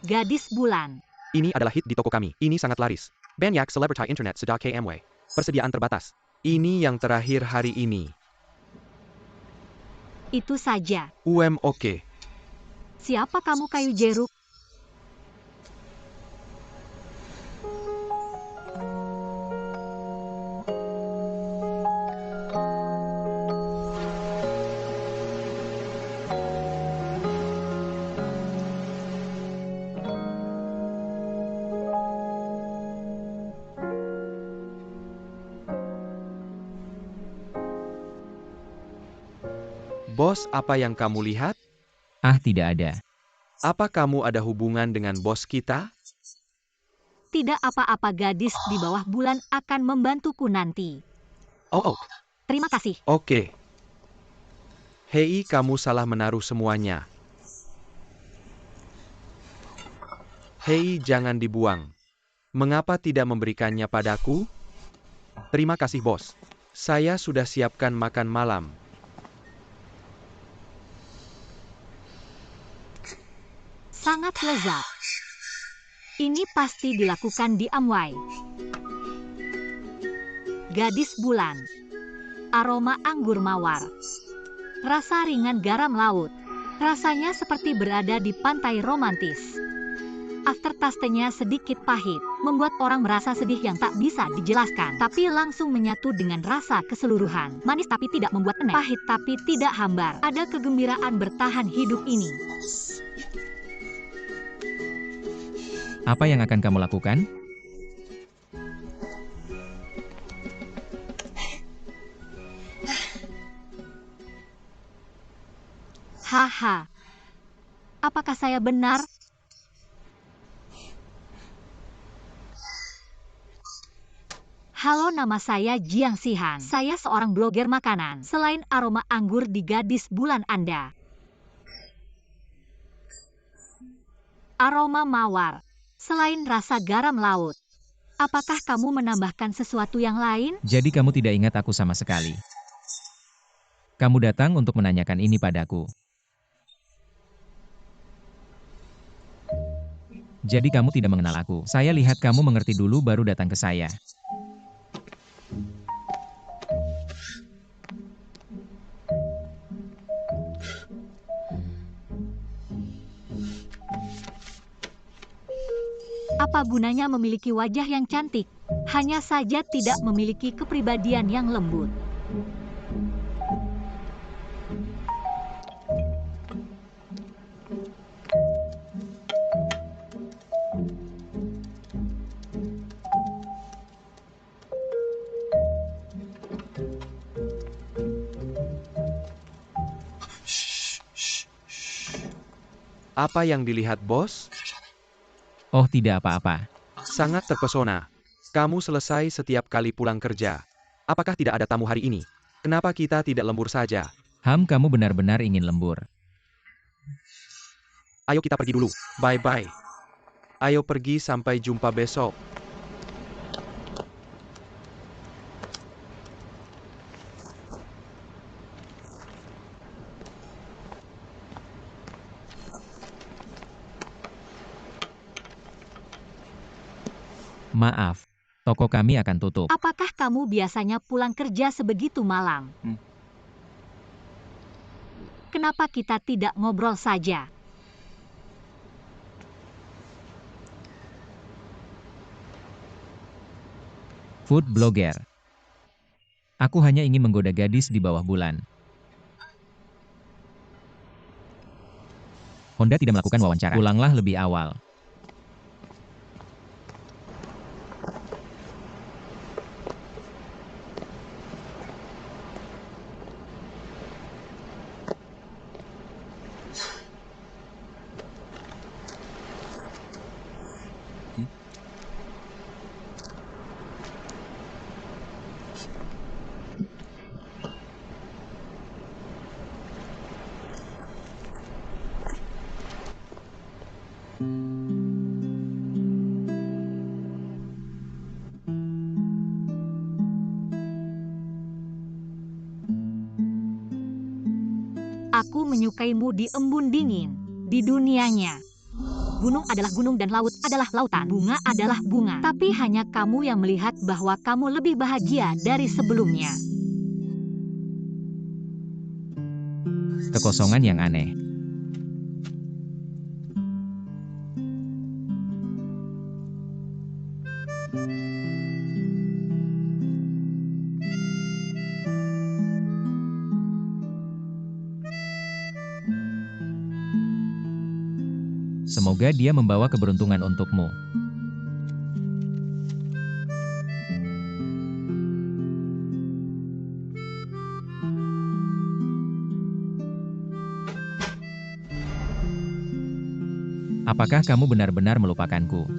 Gadis Bulan. Ini adalah hit di toko kami. Ini sangat laris. Banyak selebriti internet sudah KMW. Persediaan terbatas. Ini yang terakhir hari ini. Itu saja. Oke. Siapa kamu kayu jeruk? Bos, apa yang kamu lihat? Ah, tidak ada. Apa kamu ada hubungan dengan bos kita? Tidak apa-apa, gadis di bawah bulan akan membantuku nanti. Oh. Terima kasih. Oke. Hei, kamu salah menaruh semuanya. Hei, jangan dibuang. Mengapa tidak memberikannya padaku? Terima kasih, bos. Saya sudah siapkan makan malam. Sangat lezat. Ini pasti dilakukan di Amway. Gadis Bulan. Aroma anggur mawar. Rasa ringan garam laut. Rasanya seperti berada di pantai romantis. Aftertaste-nya sedikit pahit, membuat orang merasa sedih yang tak bisa dijelaskan, tapi langsung menyatu dengan rasa keseluruhan. Manis tapi tidak membuat aneh, pahit tapi tidak hambar. Ada kegembiraan bertahan hidup ini. Apa yang akan kamu lakukan? Haha. Apakah saya benar? Halo, nama saya Jiang Sihan. Saya seorang blogger makanan. Selain aroma anggur di Gadis Bulan Anda, aroma mawar. Selain rasa garam laut, apakah kamu menambahkan sesuatu yang lain? Jadi kamu tidak ingat aku sama sekali. Kamu datang untuk menanyakan ini padaku. Jadi kamu tidak mengenal aku. Saya lihat kamu mengerti dulu baru datang ke saya. Apa gunanya memiliki wajah yang cantik, hanya saja tidak memiliki kepribadian yang lembut? Apa yang dilihat, bos? Oh, tidak apa-apa. Sangat terpesona. Kamu selesai setiap kali pulang kerja. Apakah tidak ada tamu hari ini? Kenapa kita tidak lembur saja? Kamu benar-benar ingin lembur. Ayo kita pergi dulu. Bye-bye. Ayo pergi, sampai jumpa besok. Maaf, toko kami akan tutup. Apakah kamu biasanya pulang kerja sebegitu malam? Kenapa kita tidak ngobrol saja? Food blogger. Aku hanya ingin menggoda gadis di bawah bulan. Honda tidak melakukan wawancara. Pulanglah lebih awal. Aku menyukaimu di embun dingin, di dunianya. Gunung adalah gunung dan laut adalah lautan. Bunga adalah bunga. Tapi hanya kamu yang melihat bahwa kamu lebih bahagia dari sebelumnya. Kekosongan yang aneh. Semoga dia membawa keberuntungan untukmu. Apakah kamu benar-benar melupakanku?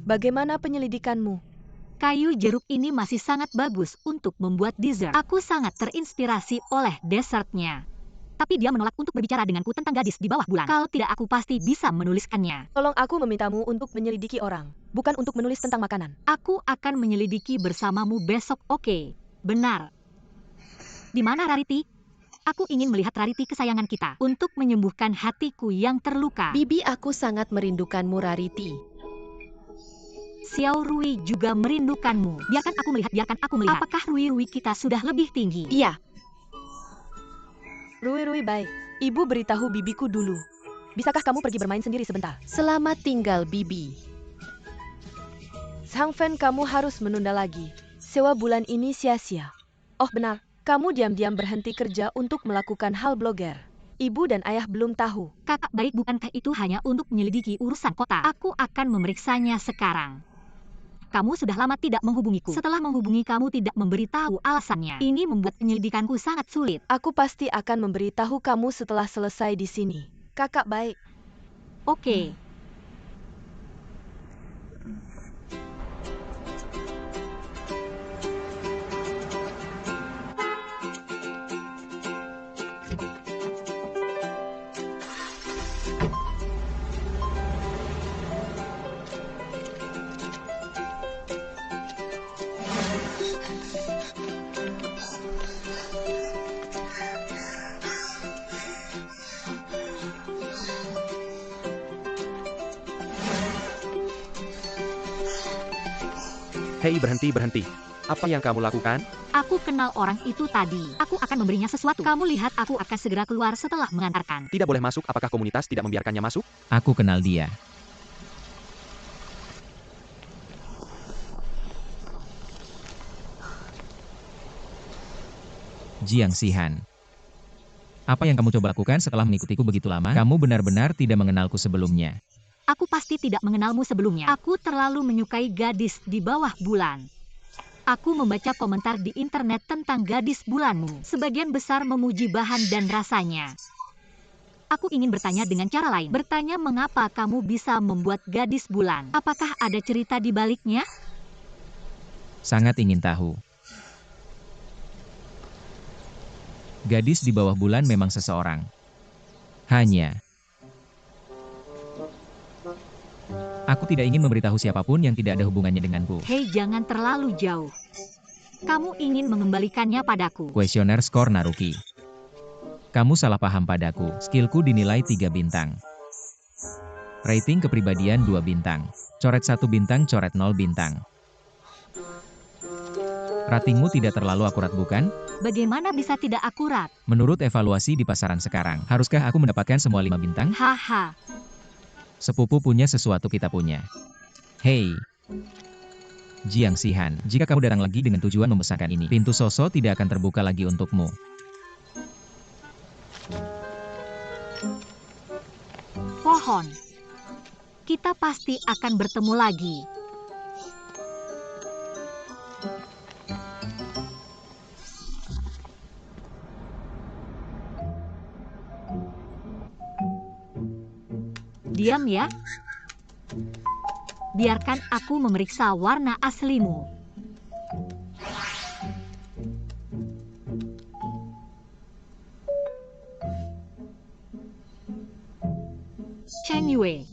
Bagaimana penyelidikanmu? Kayu jeruk ini masih sangat bagus untuk membuat dessert. Aku sangat terinspirasi oleh dessertnya. Tapi dia menolak untuk berbicara denganku tentang gadis di bawah bulan. Kalau tidak, aku pasti bisa menuliskannya. Tolong, aku memintamu untuk menyelidiki orang, bukan untuk menulis tentang makanan. Aku akan menyelidiki bersamamu besok, oke? Benar. Di mana Rarity? Aku ingin melihat Rarity kesayangan kita untuk menyembuhkan hatiku yang terluka. Bibi, aku sangat merindukanmu, Rarity. Xiao Rui juga merindukanmu. Biarkan aku melihat. Apakah Rui kita sudah lebih tinggi? Iya. Rui, baik. Ibu beritahu bibiku dulu. Bisakah kamu pergi bermain sendiri sebentar? Selamat tinggal, Bibi. Sang Fen, kamu harus menunda lagi. Sewa bulan ini sia-sia. Oh benar, kamu diam-diam berhenti kerja untuk melakukan hal blogger. Ibu dan ayah belum tahu. Kakak baik, bukankah itu hanya untuk menyelidiki urusan kota? Aku akan memeriksanya sekarang. Kamu sudah lama tidak menghubungiku. Setelah menghubungi, kamu tidak memberitahu alasannya. Ini membuat penyelidikanku sangat sulit. Aku pasti akan memberitahu kamu setelah selesai di sini. Kakak baik. Oke. Hei, berhenti. Apa yang kamu lakukan? Aku kenal orang itu tadi. Aku akan memberinya sesuatu. Kamu lihat, aku akan segera keluar setelah mengantarkan. Tidak boleh masuk. Apakah komunitas tidak membiarkannya masuk? Aku kenal dia. Jiang Xihan. Apa yang kamu coba lakukan setelah mengikutiku begitu lama? Kamu benar-benar tidak mengenalku sebelumnya. Aku pasti tidak mengenalmu sebelumnya. Aku terlalu menyukai gadis di bawah bulan. Aku membaca komentar di internet tentang gadis bulanmu. Sebagian besar memuji bahan dan rasanya. Aku ingin bertanya dengan cara lain. Bertanya mengapa kamu bisa membuat gadis bulan. Apakah ada cerita di baliknya? Sangat ingin tahu. Gadis di bawah bulan memang seseorang. Hanya aku tidak ingin memberitahu siapapun yang tidak ada hubungannya denganku. Hei, jangan terlalu jauh. Kamu ingin mengembalikannya padaku. Kuesioner skor Naruki. Kamu salah paham padaku. Skillku dinilai 3 bintang. Rating kepribadian 2 bintang. Coret 1 bintang, coret 0 bintang. Ratingmu tidak terlalu akurat, bukan? Bagaimana bisa tidak akurat? Menurut evaluasi di pasaran sekarang, haruskah aku mendapatkan semua 5 bintang? Haha. Sepupu punya sesuatu kita punya. Hei, Jiang Xihan, jika kamu datang lagi dengan tujuan membesarkan ini, pintu Soso tidak akan terbuka lagi untukmu. Pohon. Kita pasti akan bertemu lagi. Diam ya. Biarkan aku memeriksa warna aslimu. Cheng Yue.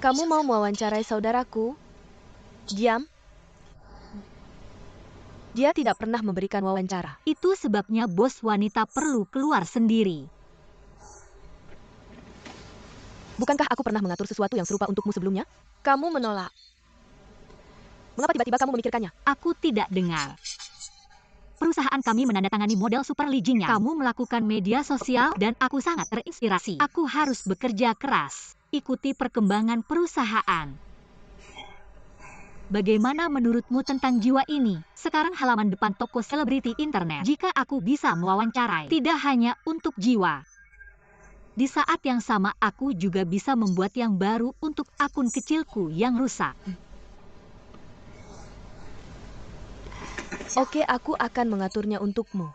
Kamu mau mewawancarai saudaraku? Diam. Dia tidak pernah memberikan wawancara. Itu sebabnya bos wanita perlu keluar sendiri. Bukankah aku pernah mengatur sesuatu yang serupa untukmu sebelumnya? Kamu menolak. Mengapa tiba-tiba kamu memikirkannya? Aku tidak dengar. Perusahaan kami menandatangani model super leasing-nya. Kamu melakukan media sosial dan aku sangat terinspirasi. Aku harus bekerja keras. Ikuti perkembangan perusahaan. Bagaimana menurutmu tentang jiwa ini? Sekarang halaman depan toko selebriti internet. Jika aku bisa mewawancarai, tidak hanya untuk jiwa. Di saat yang sama aku juga bisa membuat yang baru untuk akun kecilku yang rusak. Oke, aku akan mengaturnya untukmu.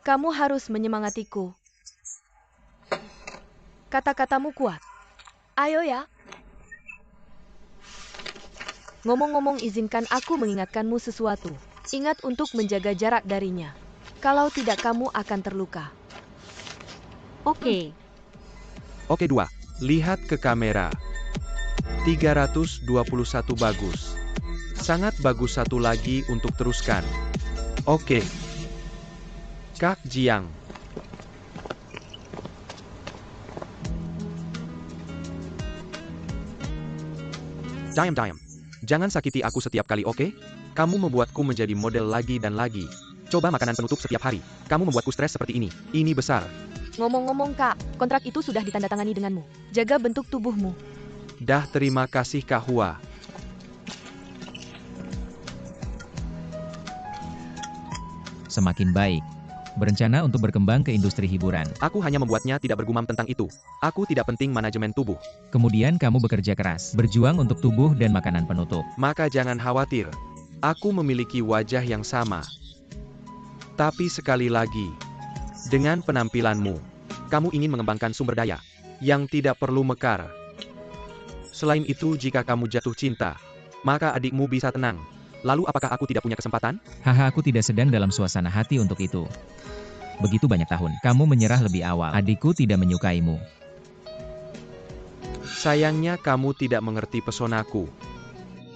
Kamu harus menyemangatiku. Kata-katamu kuat. Ayo ya. Ngomong-ngomong, izinkan aku mengingatkanmu sesuatu. Ingat untuk menjaga jarak darinya. Kalau tidak, kamu akan terluka. Oke. Oke 2. Lihat ke kamera. 321 bagus. Sangat bagus, satu lagi untuk teruskan. Oke. Kak Jiang. Diam. Jangan sakiti aku setiap kali, oke? Kamu membuatku menjadi model lagi dan lagi. Coba makanan penutup setiap hari. Kamu membuatku stres seperti ini. Ini besar. Ngomong-ngomong, Kak, kontrak itu sudah ditandatangani denganmu. Jaga bentuk tubuhmu. Dah, terima kasih Kak Hua. Semakin baik. Berencana untuk berkembang ke industri hiburan. Aku hanya membuatnya tidak bergumam tentang itu. Aku tidak penting manajemen tubuh. Kemudian kamu bekerja keras, berjuang untuk tubuh dan makanan penutup. Maka jangan khawatir. Aku memiliki wajah yang sama. Tapi sekali lagi, dengan penampilanmu, kamu ingin mengembangkan sumber daya yang tidak perlu mekar. Selain itu, jika kamu jatuh cinta, maka adikmu bisa tenang. Lalu apakah aku tidak punya kesempatan? Haha, aku tidak sedang dalam suasana hati untuk itu. Begitu banyak tahun, kamu menyerah lebih awal. Adikku tidak menyukaimu. Sayangnya kamu tidak mengerti pesonaku.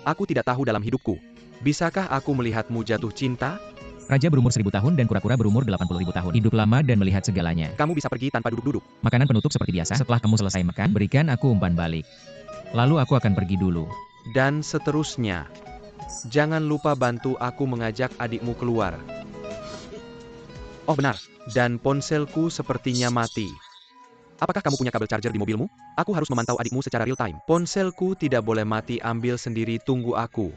Aku tidak tahu dalam hidupku. Bisakah aku melihatmu jatuh cinta? Raja berumur 1000 tahun dan kura-kura berumur 80.000 tahun. Hidup lama dan melihat segalanya. Kamu bisa pergi tanpa duduk-duduk. Makanan penutup seperti biasa. Setelah kamu selesai makan, berikan aku umpan balik. Lalu aku akan pergi dulu. Dan seterusnya. Jangan lupa bantu aku mengajak adikmu keluar. Oh benar, dan ponselku sepertinya mati. Apakah kamu punya kabel charger di mobilmu? Aku harus memantau adikmu secara real time. Ponselku tidak boleh mati, ambil sendiri, tunggu aku.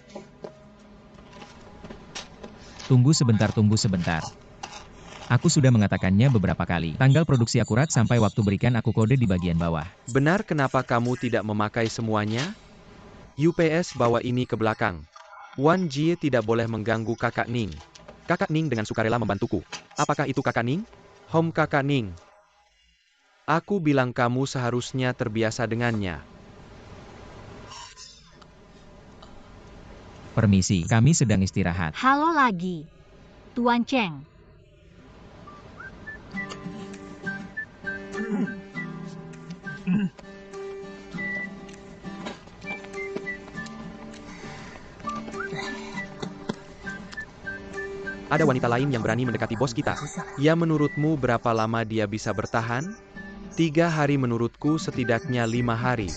Tunggu sebentar. Aku sudah mengatakannya beberapa kali. Tanggal produksi akurat sampai waktu, berikan aku kode di bagian bawah. Benar, kenapa kamu tidak memakai semuanya? UPS bawa ini ke belakang. Wan Jie tidak boleh mengganggu Kakak Ning. Kakak Ning dengan sukarela membantuku. Apakah itu Kakak Ning? Kakak Ning. Aku bilang kamu seharusnya terbiasa dengannya. Permisi, kami sedang istirahat. Halo lagi. Tuan Cheng. Ada wanita lain yang berani mendekati bos kita. Ya, menurutmu berapa lama dia bisa bertahan? 3 hari, menurutku setidaknya 5 hari.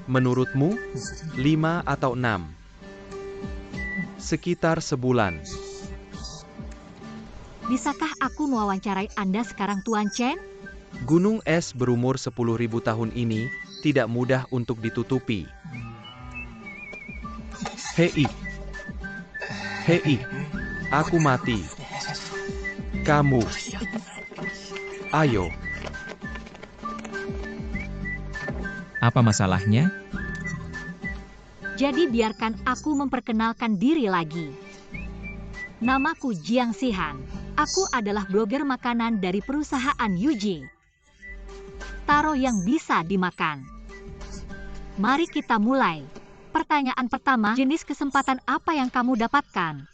Menurutmu? 5 atau 6? Sekitar sebulan. Bisakah aku mewawancarai Anda sekarang, Tuan Chen? Gunung es berumur 10.000 tahun ini tidak mudah untuk ditutupi. Hei. Aku mati. Kamu. Ayo. Apa masalahnya? Jadi biarkan aku memperkenalkan diri lagi. Namaku Jiang Sihan. Aku adalah blogger makanan dari perusahaan Yuji. Taro yang bisa dimakan. Mari kita mulai. Pertanyaan pertama, jenis kesempatan apa yang kamu dapatkan?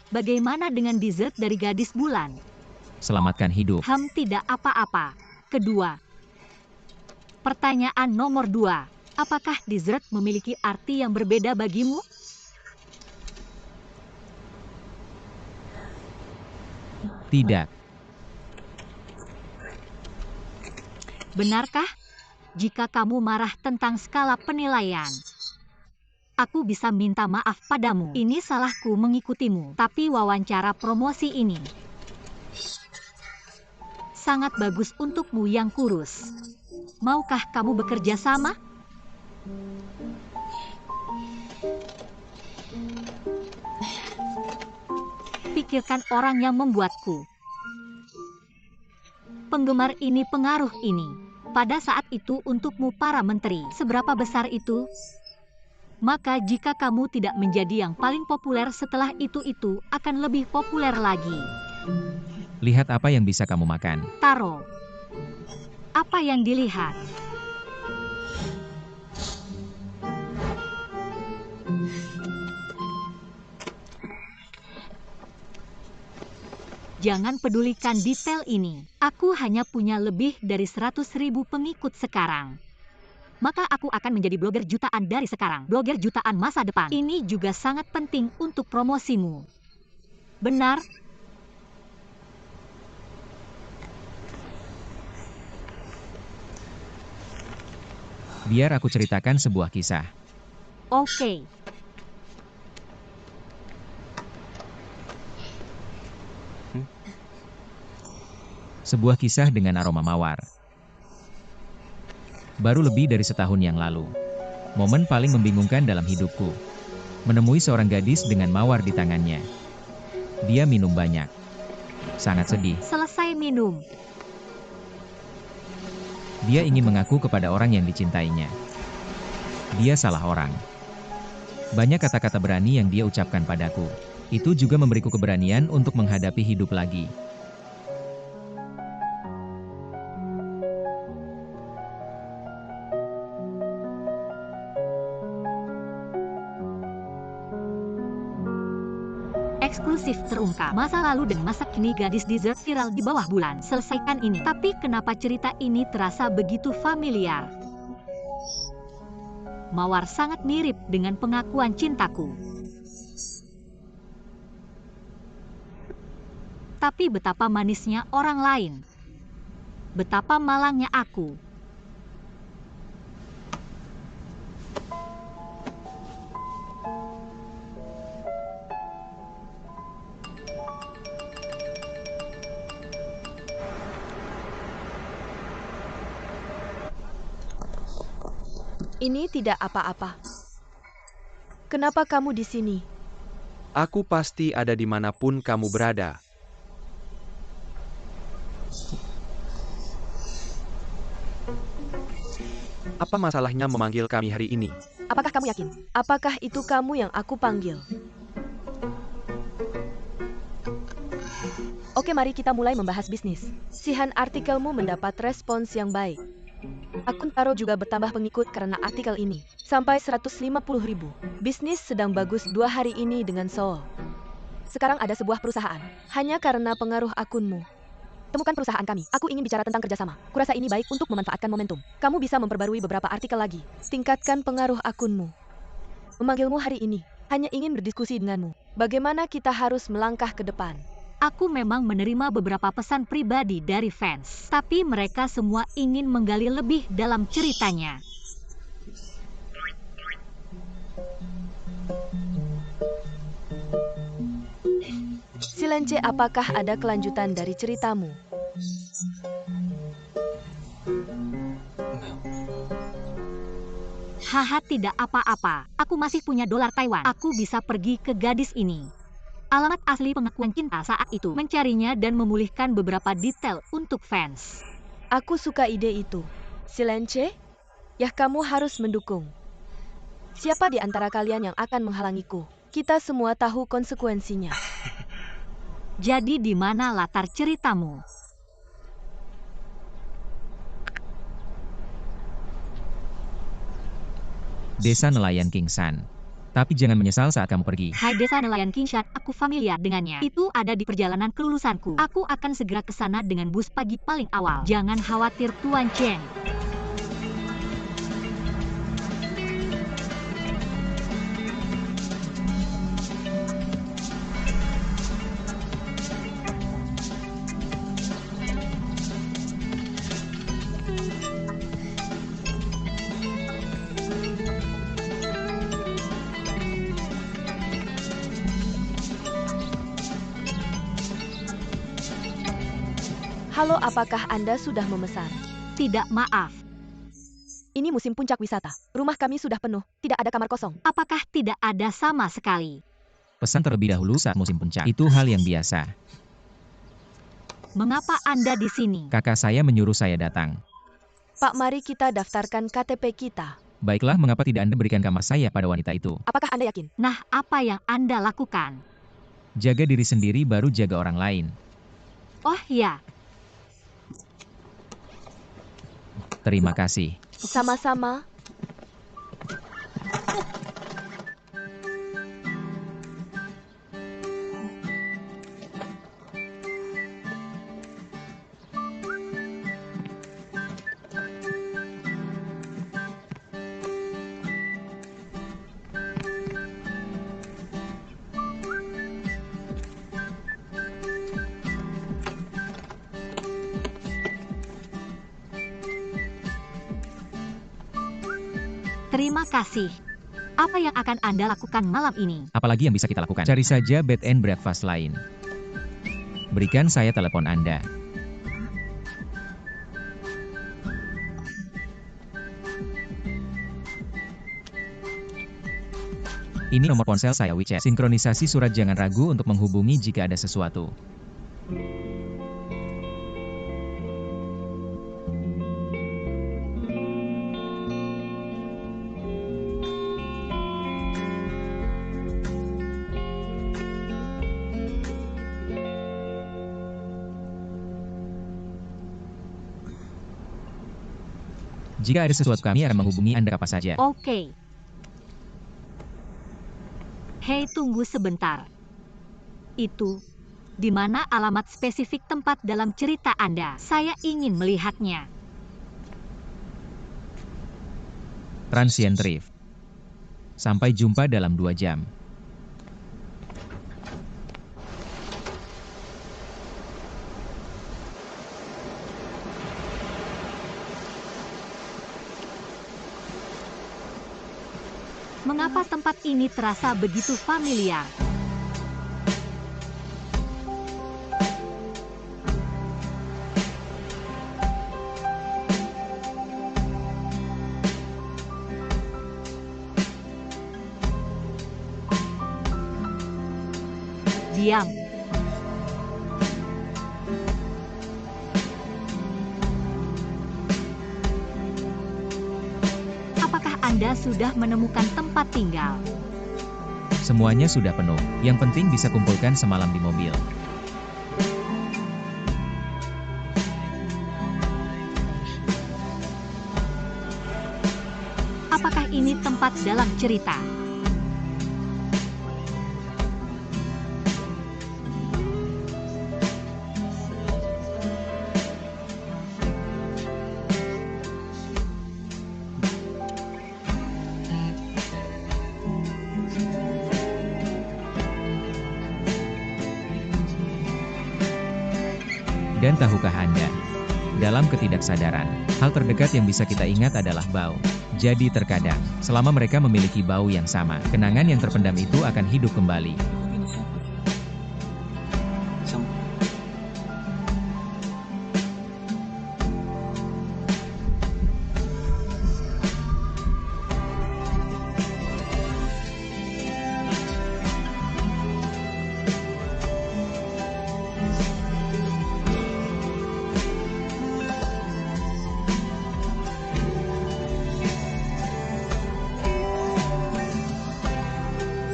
Bagaimana dengan dessert dari gadis bulan? Selamatkan hidup. Tidak apa-apa. Kedua. Pertanyaan nomor 2. Apakah dessert memiliki arti yang berbeda bagimu? Tidak. Benarkah? Jika kamu marah tentang skala penilaian, aku bisa minta maaf padamu. Ini salahku mengikutimu, tapi wawancara promosi ini sangat bagus untukmu yang kurus. Maukah kamu bekerja sama? Pikirkan orang yang membuatku penggemar ini, pengaruh ini. Pada saat itu untukmu para menteri, seberapa besar itu? Maka jika kamu tidak menjadi yang paling populer setelah itu akan lebih populer lagi. Lihat apa yang bisa kamu makan. Taro. Apa yang dilihat? Jangan pedulikan detail ini. Aku hanya punya lebih dari 100.000 pengikut sekarang. Maka aku akan menjadi blogger jutaan dari sekarang. Blogger jutaan masa depan. Ini juga sangat penting untuk promosimu. Benar? Biar aku ceritakan sebuah kisah. Oke. Sebuah kisah dengan aroma mawar. Baru lebih dari setahun yang lalu. Momen paling membingungkan dalam hidupku. Menemui seorang gadis dengan mawar di tangannya. Dia minum banyak. Sangat sedih. Selesai minum. Dia ingin mengaku kepada orang yang dicintainya. Dia salah orang. Banyak kata-kata berani yang dia ucapkan padaku. Itu juga memberiku keberanian untuk menghadapi hidup lagi. Eksklusif terungkap. Masa lalu dan masa kini gadis dessert viral di bawah bulan. Selesaikan ini. Tapi kenapa cerita ini terasa begitu familiar? Mawar sangat mirip dengan pengakuan cintaku. Tapi betapa manisnya orang lain. Betapa malangnya aku. Ini tidak apa-apa. Kenapa kamu di sini? Aku pasti ada dimanapun kamu berada. Apa masalahnya memanggil kami hari ini? Apakah kamu yakin? Apakah itu kamu yang aku panggil? Oke, mari kita mulai membahas bisnis. Sihan artikelmu mendapat respons yang baik. Akun Taro juga bertambah pengikut karena artikel ini. Sampai 150.000. Bisnis sedang bagus 2 hari ini dengan Seoul. Sekarang ada sebuah perusahaan. Hanya karena pengaruh akunmu. Temukan perusahaan kami. Aku ingin bicara tentang kerjasama. Kurasa ini baik untuk memanfaatkan momentum. Kamu bisa memperbarui beberapa artikel lagi. Tingkatkan pengaruh akunmu. Memanggilmu hari ini. Hanya ingin berdiskusi denganmu. Bagaimana kita harus melangkah ke depan. Aku memang menerima beberapa pesan pribadi dari fans, tapi mereka semua ingin menggali lebih dalam ceritanya. Silence, apakah ada kelanjutan dari ceritamu? Haha, tidak apa-apa. Aku masih punya dolar Taiwan. Aku bisa pergi ke gadis ini. Alamat asli pengakuan cinta saat itu, mencarinya dan memulihkan beberapa detail untuk fans. Aku suka ide itu. Silence, ya kamu harus mendukung. Siapa di antara kalian yang akan menghalangiku? Kita semua tahu konsekuensinya. Jadi di mana latar ceritamu? Desa Nelayan Kingsan. Tapi jangan menyesal saat kamu pergi. Hai Desa Nelayan Kingshan, aku familiar dengannya. Itu ada di perjalanan kelulusanku. Aku akan segera ke sana dengan bus pagi paling awal. Jangan khawatir Tuan Cheng. Halo, apakah Anda sudah memesan? Tidak, maaf. Ini musim puncak wisata. Rumah kami sudah penuh, tidak ada kamar kosong. Apakah tidak ada sama sekali? Pesan terlebih dahulu saat musim puncak. Itu hal yang biasa. Mengapa Anda di sini? Kakak saya menyuruh saya datang. Pak, mari kita daftarkan KTP kita. Baiklah, mengapa tidak Anda berikan kamar saya pada wanita itu? Apakah Anda yakin? Nah, apa yang Anda lakukan? Jaga diri sendiri baru jaga orang lain. Oh ya, Terima kasih. Sama-sama. terima kasih. Apa yang akan Anda lakukan malam ini? Apalagi yang bisa kita lakukan? Cari saja bed and breakfast lain. Berikan saya telepon Anda. Ini nomor ponsel saya WeChat. Sinkronisasi surat, jangan ragu untuk menghubungi jika ada sesuatu. Jika ada sesuatu, kami akan menghubungi Anda kapan saja. Oke. Hei, tunggu sebentar. Itu, di mana alamat spesifik tempat dalam cerita Anda? Saya ingin melihatnya. Transient Reef. Sampai jumpa dalam 2 jam. Mengapa tempat ini terasa begitu familiar? Diam. Apakah Anda sudah menemukan tempat tinggal? Semuanya sudah penuh. Yang penting bisa kumpulkan semalam di mobil. Apakah ini tempat dalam cerita? Dan tahukah Anda? Dalam ketidaksadaran, hal terdekat yang bisa kita ingat adalah bau. Jadi terkadang, selama mereka memiliki bau yang sama, kenangan yang terpendam itu akan hidup kembali.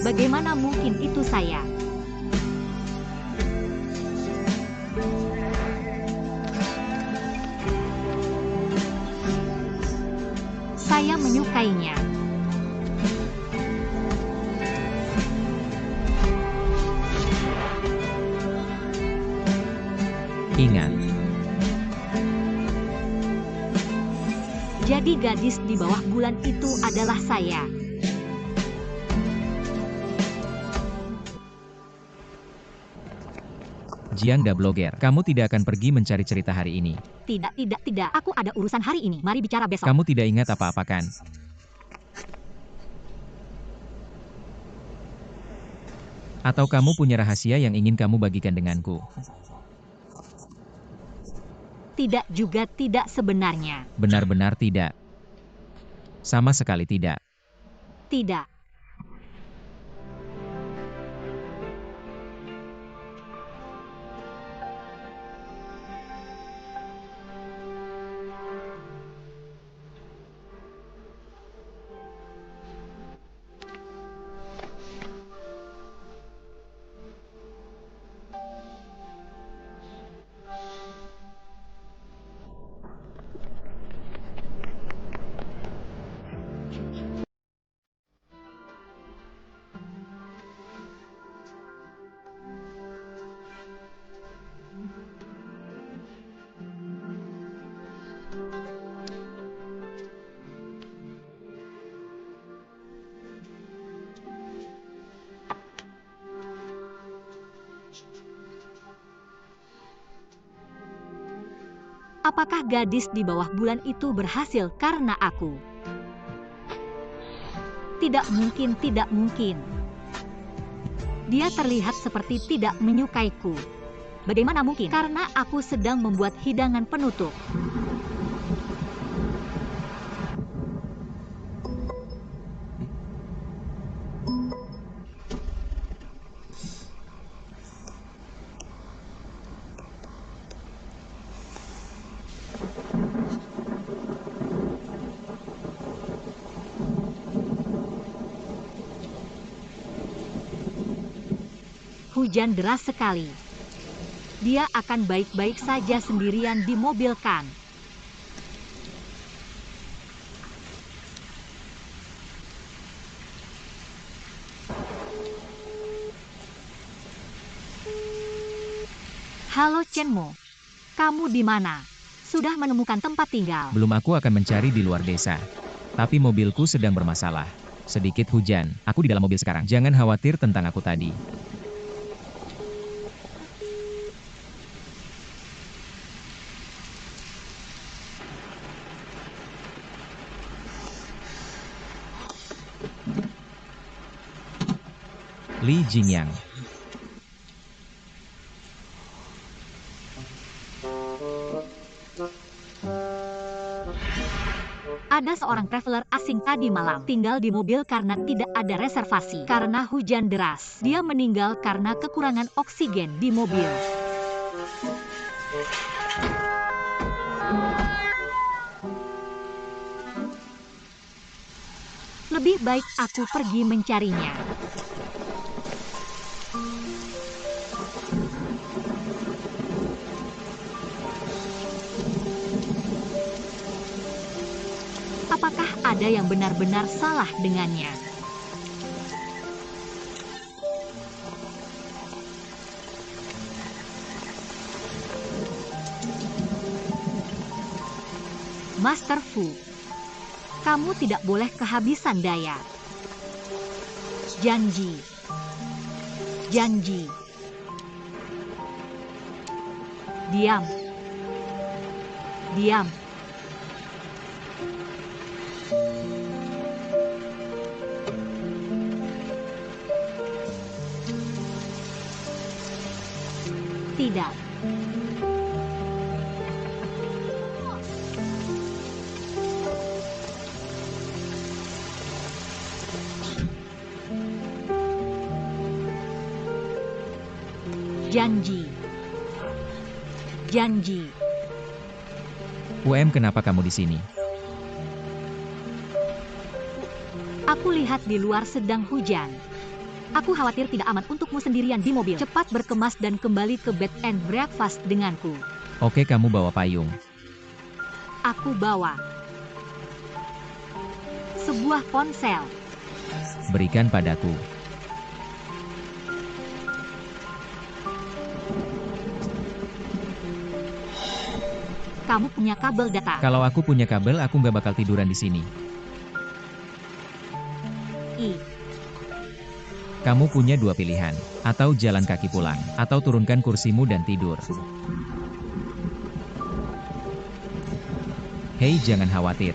Bagaimana mungkin itu saya? Saya menyukainya. Ingat, Jadi gadis di bawah bulan itu adalah saya. Jiang Da Blogger, kamu tidak akan pergi mencari cerita hari ini. Tidak. Aku ada urusan hari ini. Mari bicara besok. Kamu tidak ingat apa-apa kan? Atau kamu punya rahasia yang ingin kamu bagikan denganku? Tidak juga tidak sebenarnya. Benar-benar tidak. Sama sekali tidak. Tidak. Apakah gadis di bawah bulan itu berhasil karena aku? Tidak mungkin, tidak mungkin. Dia terlihat seperti tidak menyukaiku. Bagaimana mungkin? Karena aku sedang membuat hidangan penutup. Hujan deras sekali. Dia akan baik-baik saja sendirian di mobil kan? Halo Chenmo, kamu di mana? Sudah menemukan tempat tinggal? Belum, aku akan mencari di luar desa. Tapi mobilku sedang bermasalah. Sedikit hujan, aku di dalam mobil sekarang. Jangan khawatir tentang aku tadi. Li Jingyang. Ada seorang traveler asing tadi malam tinggal di mobil karena tidak ada reservasi. Karena hujan deras, dia meninggal karena kekurangan oksigen di mobil. Lebih baik aku pergi mencarinya. Apakah ada yang benar-benar salah dengannya? Master Fu, kamu tidak boleh kehabisan daya. Janji. Janji. Diam. Diam. Tidak. Janji. Janji. Kenapa kamu di sini? Aku lihat di luar sedang hujan. Aku khawatir tidak aman untukmu sendirian di mobil. Cepat berkemas dan kembali ke bed and breakfast denganku. Oke, kamu bawa payung. Aku bawa sebuah ponsel. Berikan padaku. Kamu punya kabel data? Kalau aku punya kabel, aku nggak bakal tiduran di sini. Kamu punya dua pilihan, atau jalan kaki pulang, atau turunkan kursimu dan tidur. Hei, jangan khawatir.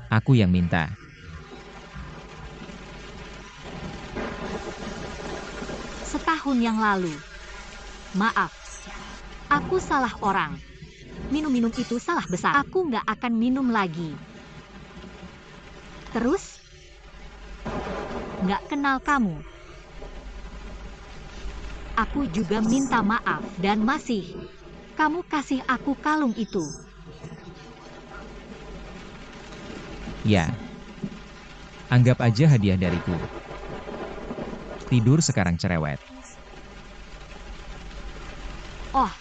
Aku yang minta. Setahun yang lalu. Maaf. Aku salah orang. Minum-minum itu salah besar. Aku nggak akan minum lagi. Terus? Nggak kenal kamu. Aku juga minta maaf dan masih. Kamu kasih aku kalung itu. Ya. Anggap aja hadiah dariku. Tidur sekarang cerewet. Oh.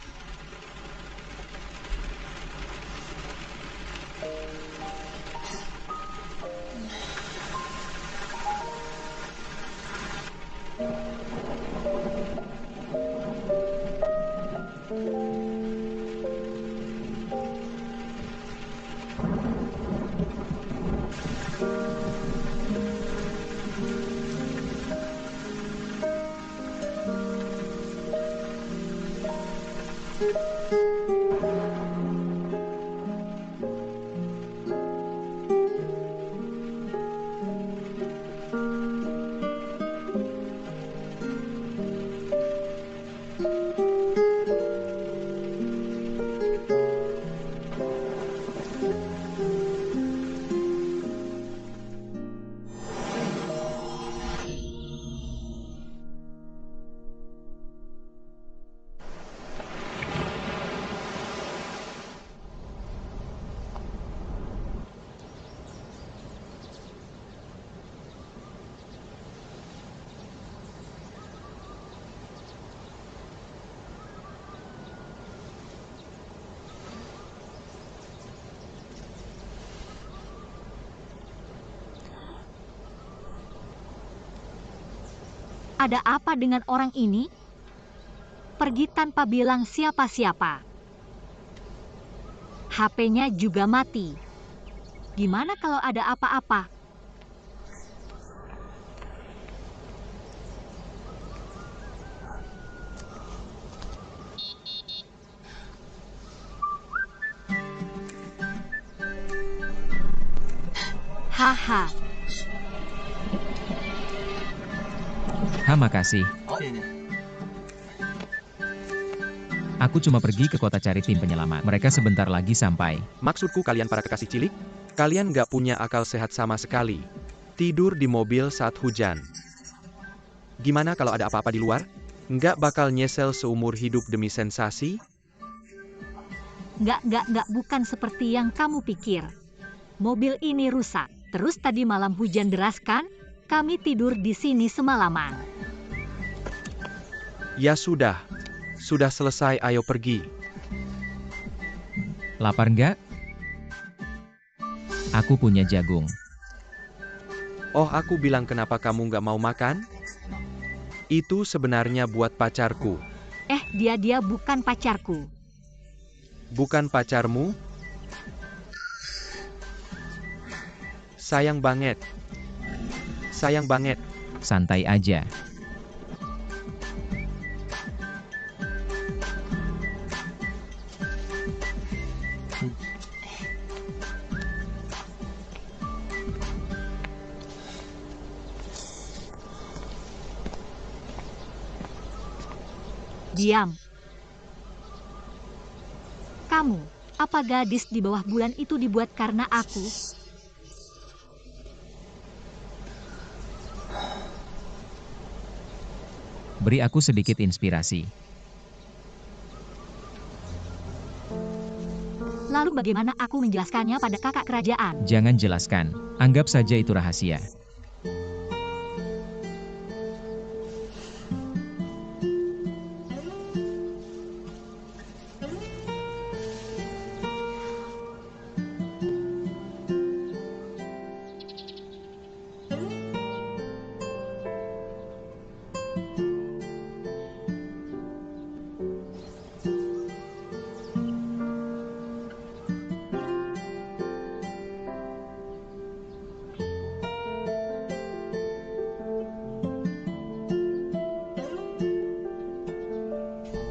Ada apa dengan orang ini? Pergi tanpa bilang siapa-siapa. HP-nya juga mati. Gimana kalau ada apa-apa? Haha. Makasih. Aku cuma pergi ke kota cari tim penyelamat. Mereka sebentar lagi sampai. Maksudku kalian para kekasih cilik? Kalian nggak punya akal sehat sama sekali. Tidur di mobil saat hujan. Gimana kalau ada apa-apa di luar? Nggak bakal nyesel seumur hidup demi sensasi? Nggak, bukan seperti yang kamu pikir. Mobil ini rusak. Terus tadi malam hujan deras kan? Kami tidur di sini semalaman. Ya sudah. Sudah selesai, ayo pergi. Lapar nggak? Aku punya jagung. Oh, aku bilang kenapa kamu nggak mau makan? Itu sebenarnya buat pacarku. Dia bukan pacarku. Bukan pacarmu? Sayang banget. Sayang banget. Santai aja. Diam. Kamu, apa gadis di bawah bulan itu dibuat karena aku? Beri aku sedikit inspirasi. Lalu bagaimana aku menjelaskannya pada kakak kerajaan? Jangan jelaskan. Anggap saja itu rahasia.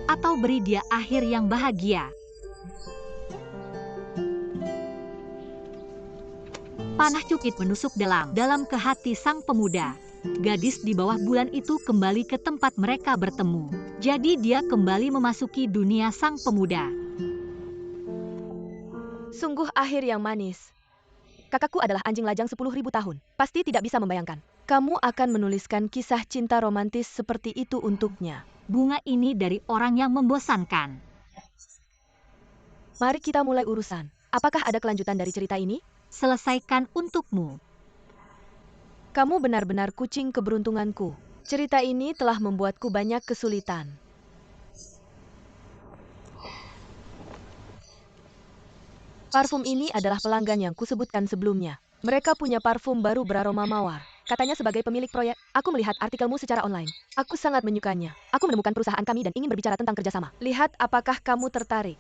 Atau beri dia akhir yang bahagia. Panah cukit menusuk dalam ke hati sang pemuda. Gadis di bawah bulan itu kembali ke tempat mereka bertemu. Jadi dia kembali memasuki dunia sang pemuda. Sungguh akhir yang manis. Kakakku adalah anjing lajang 10.000 tahun. Pasti tidak bisa membayangkan. Kamu akan menuliskan kisah cinta romantis seperti itu untuknya. Bunga ini dari orang yang membosankan. Mari kita mulai urusan. Apakah ada kelanjutan dari cerita ini? Selesaikan untukmu. Kamu benar-benar kucing keberuntunganku. Cerita ini telah membuatku banyak kesulitan. Parfum ini adalah pelanggan yang kusebutkan sebelumnya. Mereka punya parfum baru beraroma mawar. Katanya sebagai pemilik proyek, aku melihat artikelmu secara online. Aku sangat menyukainya. Aku menemukan perusahaan kami dan ingin berbicara tentang kerjasama. Lihat apakah kamu tertarik.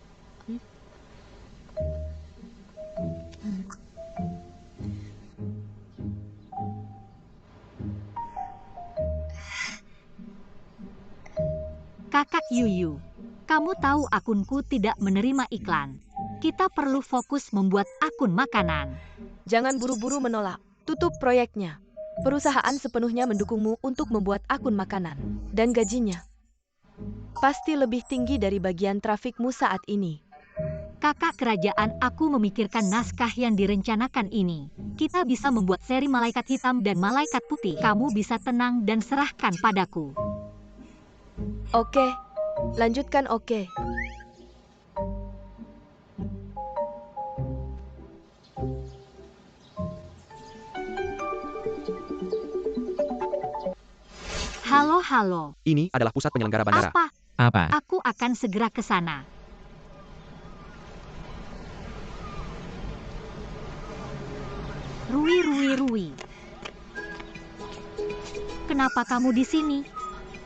Kakak Yuyu, kamu tahu akunku tidak menerima iklan. Kita perlu fokus membuat akun makanan. Jangan buru-buru menolak. Tutup proyeknya. Perusahaan sepenuhnya mendukungmu untuk membuat akun makanan. Dan gajinya pasti lebih tinggi dari bagian trafikmu saat ini. Kakak kerajaan, aku memikirkan naskah yang direncanakan ini. Kita bisa membuat seri malaikat hitam dan malaikat putih. Kamu bisa tenang dan serahkan padaku. Oke, lanjutkan oke. Halo. Ini adalah pusat penyelenggara bandara. Apa? Aku akan segera ke sana. Rui. Kenapa kamu di sini?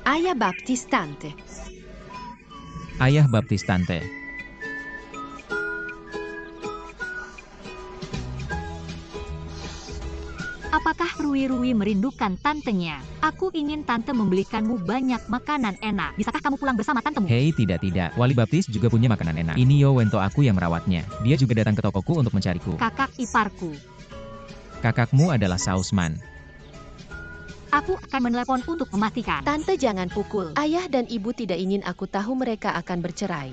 Ayah Baptis Tante. Ayah baptis tante. Apakah Rui merindukan tantenya? Aku ingin tante membelikanmu banyak makanan enak. Bisakah kamu pulang bersama tantemu? Hei, tidak. Wali baptis juga punya makanan enak. Ini Yo Wento aku yang merawatnya. Dia juga datang ke tokoku untuk mencariku. Kakak iparku. Kakakmu adalah Sausman. Aku akan menelepon untuk memastikan. Tante jangan pukul. Ayah dan ibu tidak ingin aku tahu mereka akan bercerai.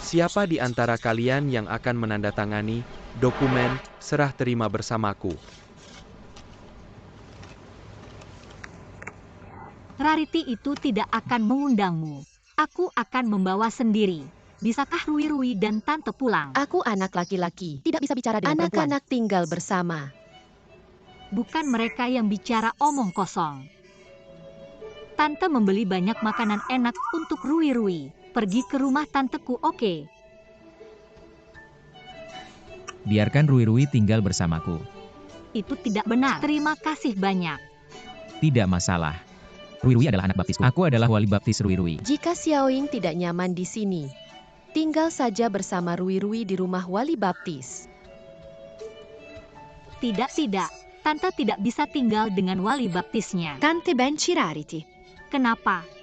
Siapa di antara kalian yang akan menandatangani dokumen serah terima bersamaku? Rarity itu tidak akan mengundangmu. Aku akan membawa sendiri. Bisakah Rui dan tante pulang? Aku anak laki-laki. Tidak bisa bicara dengan perempuan. Anak-anak tinggal bersama. Bukan mereka yang bicara omong kosong. Tante membeli banyak makanan enak untuk Rui. Pergi ke rumah tanteku, oke? Biarkan Rui tinggal bersamaku. Itu tidak benar. Terima kasih banyak. Tidak masalah. Rui adalah anak baptisku. Aku adalah wali baptis Rui. Jika Xiaoying tidak nyaman di sini, tinggal saja bersama Rui di rumah wali baptis. Tidak. Tante tidak bisa tinggal dengan wali baptisnya. Tante benci Rarity. Kenapa?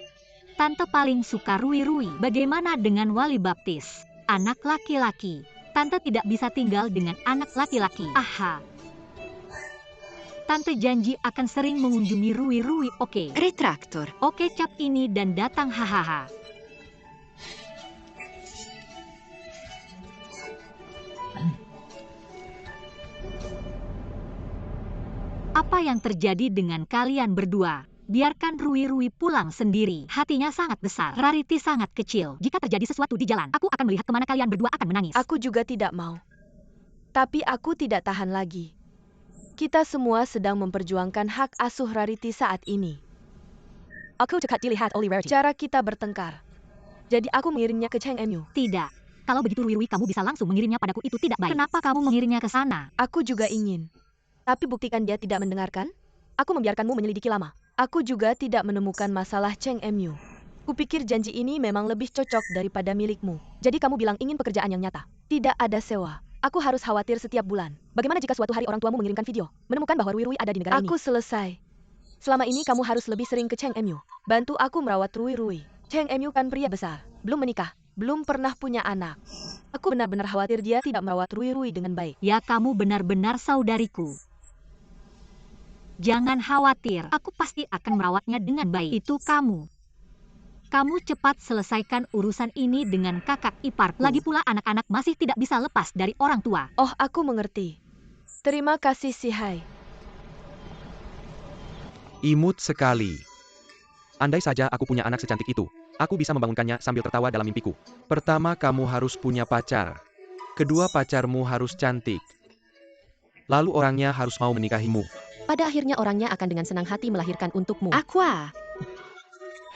Tante paling suka Rui. Bagaimana dengan wali baptis? Anak laki-laki. Tante tidak bisa tinggal dengan anak laki-laki. Aha. Tante janji akan sering mengunjungi Rui, oke? Retraktor. Oke, cap ini dan datang, hahaha. Apa yang terjadi dengan kalian berdua? Biarkan Rui pulang sendiri. Hatinya sangat besar. Rarity sangat kecil. Jika terjadi sesuatu di jalan, aku akan melihat kemana kalian berdua akan menangis. Aku juga tidak mau. Tapi aku tidak tahan lagi. Kita semua sedang memperjuangkan hak asuh Rarity saat ini. Aku cekat dilihat oleh Rarity. Cara kita bertengkar. Jadi aku mengirimnya ke Cheng Mu. Tidak. Kalau begitu Rui kamu bisa langsung mengirimnya padaku, itu tidak baik. Kenapa kamu mengirimnya ke sana? Aku juga ingin. Tapi buktikan dia tidak mendengarkan. Aku membiarkanmu menyelidiki lama. Aku juga tidak menemukan masalah Cheng Mu. Kupikir janji ini memang lebih cocok daripada milikmu. Jadi kamu bilang ingin pekerjaan yang nyata. Tidak ada sewa. Aku harus khawatir setiap bulan. Bagaimana jika suatu hari orang tuamu mengirimkan video, menemukan bahwa Rui ada di negara ini? Aku selesai. Selama ini kamu harus lebih sering ke Cheng Mu. Bantu aku merawat Rui. Cheng Mu kan pria besar. Belum menikah. Belum pernah punya anak. Aku benar-benar khawatir dia tidak merawat Rui dengan baik. Ya, kamu benar-benar saudariku. Jangan khawatir, aku pasti akan merawatnya dengan baik. Itu kamu. Kamu cepat selesaikan urusan ini dengan kakak iparku. Lagi pula anak-anak masih tidak bisa lepas dari orang tua. Oh, aku mengerti. Terima kasih, Si Hai. Imut sekali. Andai saja aku punya anak secantik itu, aku bisa membangunkannya sambil tertawa dalam mimpiku. Pertama, kamu harus punya pacar. Kedua, pacarmu harus cantik. Lalu orangnya harus mau menikahimu. Pada akhirnya orangnya akan dengan senang hati melahirkan untukmu. Aqua.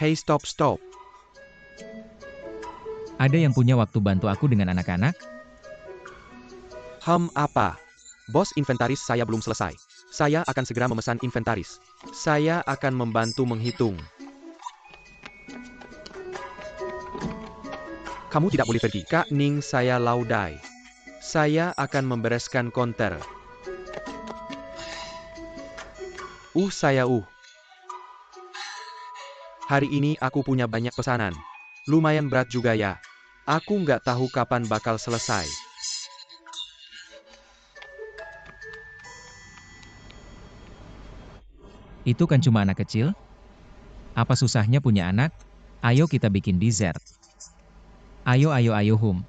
Hey, stop. Ada yang punya waktu bantu aku dengan anak-anak? Apa? Bos, inventaris saya belum selesai. Saya akan segera memesan inventaris. Saya akan membantu menghitung. Kamu tidak boleh pergi, Kak Ning, saya laudai. Saya akan membereskan konter. Hari ini aku punya banyak pesanan. Lumayan berat juga ya. Aku nggak tahu kapan bakal selesai. Itu kan cuma anak kecil? Apa susahnya punya anak? Ayo kita bikin dessert. Ayo Hum.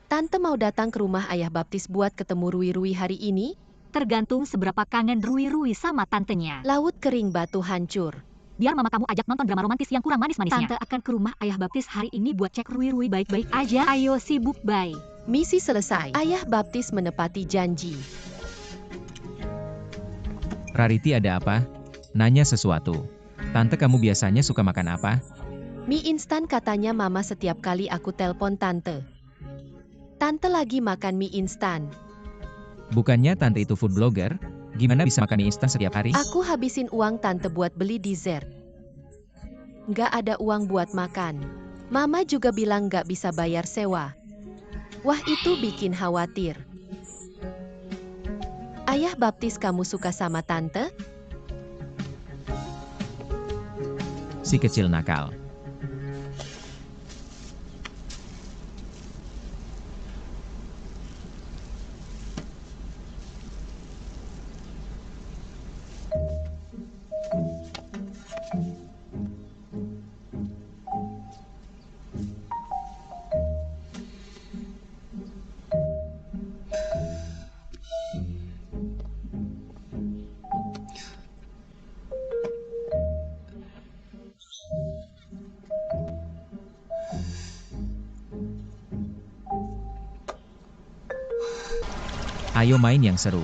Tante mau datang ke rumah ayah baptis buat ketemu Rui hari ini? Tergantung seberapa kangen Rui sama tantenya. Laut kering batu hancur. Biar mama kamu ajak nonton drama romantis yang kurang manis-manisnya. Tante akan ke rumah ayah baptis hari ini buat cek Rui baik-baik aja. Ayo sibuk, bye. Misi selesai. Ayah baptis menepati janji. Rarity ada apa? Nanya sesuatu. Tante, kamu biasanya suka makan apa? Mie instan katanya mama setiap kali aku telpon tante. Tante lagi makan mie instan. Bukannya tante itu food blogger? Gimana bisa makan mie instan setiap hari? Aku habisin uang tante buat beli dessert. Nggak ada uang buat makan. Mama juga bilang nggak bisa bayar sewa. Wah, itu bikin khawatir. Ayah baptis kamu suka sama tante? Si kecil nakal. Ayo main yang seru.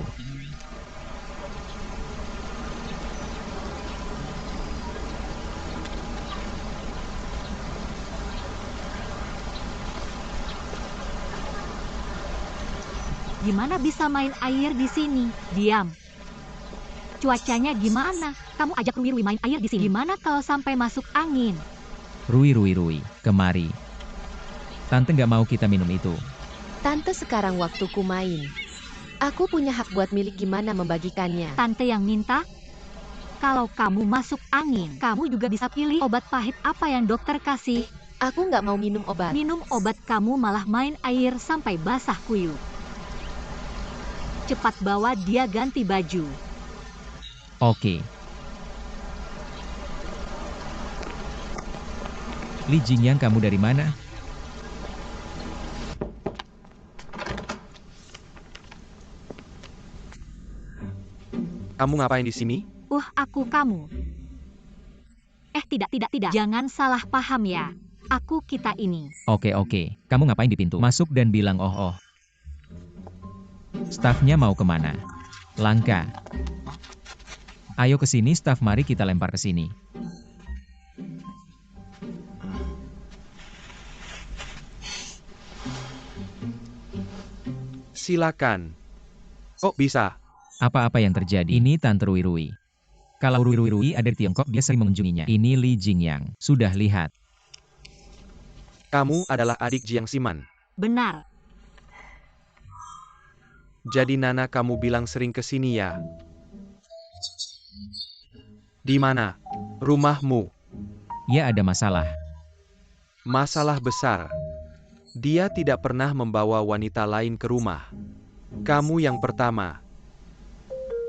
Gimana bisa main air di sini? Diam. Cuacanya gimana? Kamu ajak Rui main air di sini. Gimana kalau sampai masuk angin? Rui, kemari. Tante nggak mau kita minum itu. Tante sekarang waktuku main. Aku punya hak buat milik, gimana membagikannya. Tante yang minta? Kalau kamu masuk angin, kamu juga bisa pilih obat pahit apa yang dokter kasih. Aku nggak mau minum obat. Minum obat kamu malah main air sampai basah kuyup. Cepat bawa dia ganti baju. Oke. Li Jingyang, kamu dari mana? Kamu ngapain di sini? Aku kamu. Tidak. Jangan salah paham ya. Aku kita ini. Oke. Kamu ngapain di pintu? Masuk dan bilang oh. Stafnya mau kemana? Langka. Ayo ke sini staf, mari kita lempar ke sini. Silakan. Kok bisa? Apa-apa yang terjadi? Ini Tante Rui. Kalau Rui ada di Tiongkok, dia sering mengunjunginya. Ini Li Jingyang. Sudah lihat. Kamu adalah adik Jiang Siman. Benar. Jadi Nana kamu bilang sering ke sini ya? Di mana? Rumahmu? Ya, ada masalah. Masalah besar. Dia tidak pernah membawa wanita lain ke rumah. Kamu yang pertama.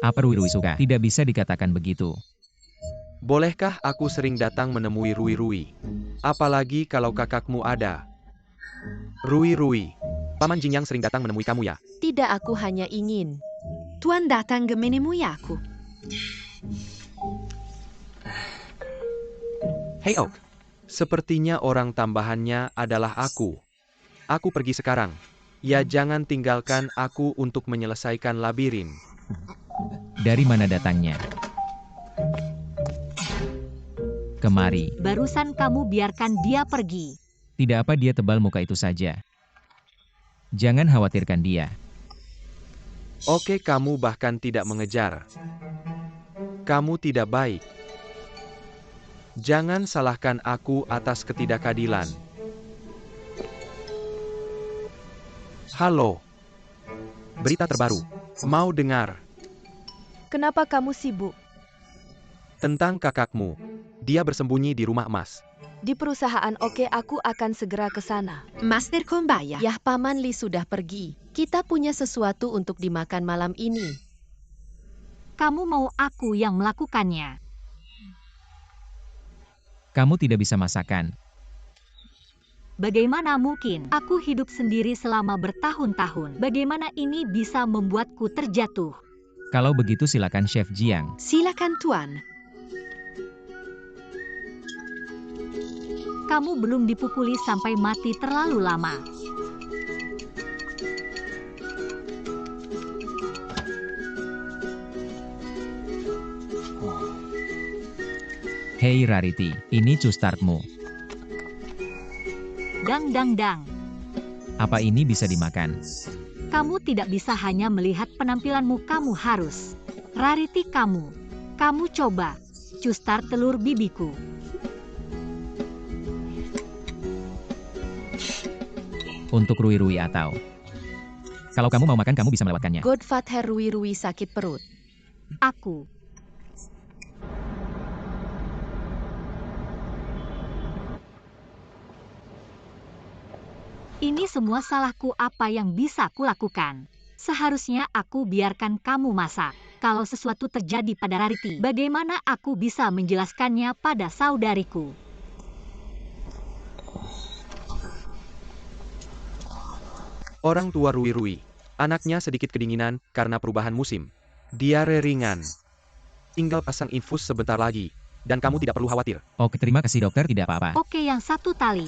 Apa Rui suka? Tidak bisa dikatakan begitu. Bolehkah aku sering datang menemui Rui-Rui? Apalagi kalau kakakmu ada. Rui-Rui, Paman Jingyang sering datang menemui kamu ya? Tidak, aku hanya ingin. Tuan datang ke menemui aku. Hei Oak, sepertinya orang tambahannya adalah aku. Aku pergi sekarang. Ya jangan tinggalkan aku untuk menyelesaikan labirin. Dari mana datangnya? Kemari. Barusan kamu biarkan dia pergi. Tidak apa dia tebal muka itu saja. Jangan khawatirkan dia. Oke, kamu bahkan tidak mengejar. Kamu tidak baik. Jangan salahkan aku atas ketidakadilan. Halo. Berita terbaru. Mau dengar? Kenapa kamu sibuk? Tentang kakakmu. Dia bersembunyi di rumah emas. Di perusahaan Oke, aku akan segera ke sana. Master Kumbaya. Yah, Paman Li sudah pergi. Kita punya sesuatu untuk dimakan malam ini. Kamu mau aku yang melakukannya. Kamu tidak bisa masakan. Bagaimana mungkin? Aku hidup sendiri selama bertahun-tahun. Bagaimana ini bisa membuatku terjatuh? Kalau begitu silakan Chef Jiang. Silakan Tuan. Kamu belum dipukuli sampai mati terlalu lama. Hei Rarity, ini custartmu. Dang dang dang. Apa ini bisa dimakan? Kamu tidak bisa hanya melihat penampilanmu, kamu harus. Rarity kamu. Kamu coba. Custar telur bibiku. Untuk Rui-Rui atau... Kalau kamu mau makan, kamu bisa melewatkannya. Godfather Rui-Rui sakit perut. Aku. Ini semua salahku, apa yang bisa kulakukan? Seharusnya aku biarkan kamu masak. Kalau sesuatu terjadi pada Rarity, bagaimana aku bisa menjelaskannya pada saudariku? Orang tua Rui-Rui. Anaknya sedikit kedinginan karena perubahan musim. Diare ringan. Tinggal pasang infus sebentar lagi. Dan kamu tidak perlu khawatir. Oke, terima kasih dokter, tidak apa-apa. Oke, yang satu tali.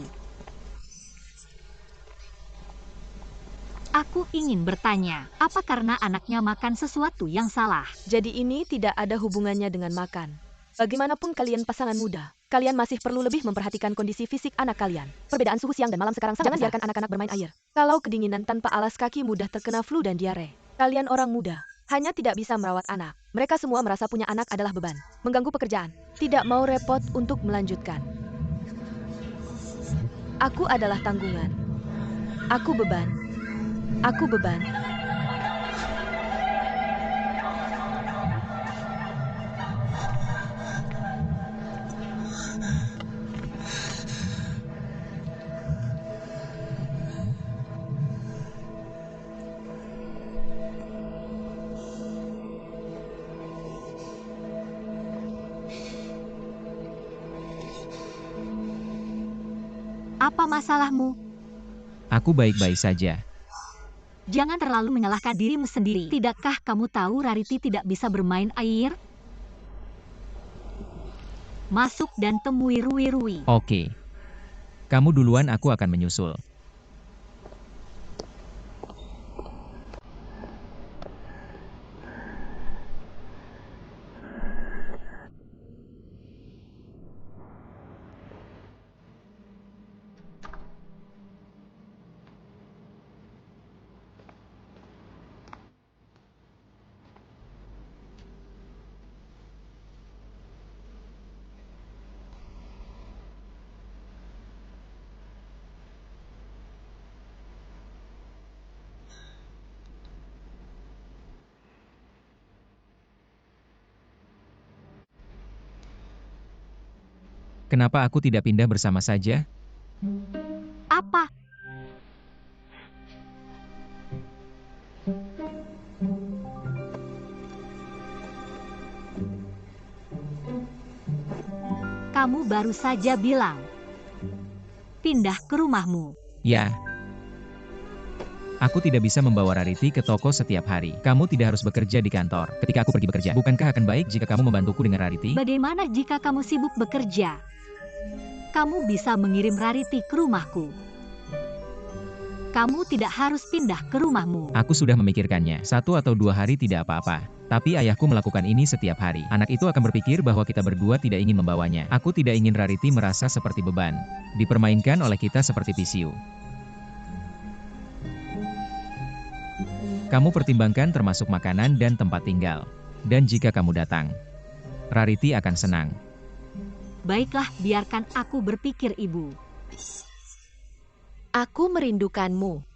Aku ingin bertanya, apa karena anaknya makan sesuatu yang salah? Jadi ini tidak ada hubungannya dengan makan. Bagaimanapun kalian pasangan muda, kalian masih perlu lebih memperhatikan kondisi fisik anak kalian. Perbedaan suhu siang dan malam sekarang sangat. Jangan biarkan anak-anak bermain air. Kalau kedinginan tanpa alas kaki mudah terkena flu dan diare. Kalian orang muda, hanya tidak bisa merawat anak. Mereka semua merasa punya anak adalah beban, mengganggu pekerjaan, tidak mau repot untuk melanjutkan. Aku adalah tanggungan. Aku beban. Aku beban. Apa masalahmu? Aku baik-baik saja. Jangan terlalu menyalahkan dirimu sendiri. Tidakkah kamu tahu Rarity tidak bisa bermain air? Masuk dan temui Rui-Rui. Oke. Kamu duluan, aku akan menyusul. Kenapa aku tidak pindah bersama saja? Apa? Kamu baru saja bilang pindah ke rumahmu. Ya. Aku tidak bisa membawa Rarity ke toko setiap hari. Kamu tidak harus bekerja di kantor ketika aku pergi bekerja. Bukankah akan baik jika kamu membantuku dengan Rarity? Bagaimana jika kamu sibuk bekerja? Kamu bisa mengirim Rarity ke rumahku. Kamu tidak harus pindah ke rumahmu. Aku sudah memikirkannya. 1 atau 2 hari tidak apa-apa. Tapi ayahku melakukan ini setiap hari. Anak itu akan berpikir bahwa kita berdua tidak ingin membawanya. Aku tidak ingin Rarity merasa seperti beban. Dipermainkan oleh kita seperti pisiu. Kamu pertimbangkan termasuk makanan dan tempat tinggal. Dan jika kamu datang, Rarity akan senang. Baiklah, biarkan aku berpikir, Ibu. Aku merindukanmu.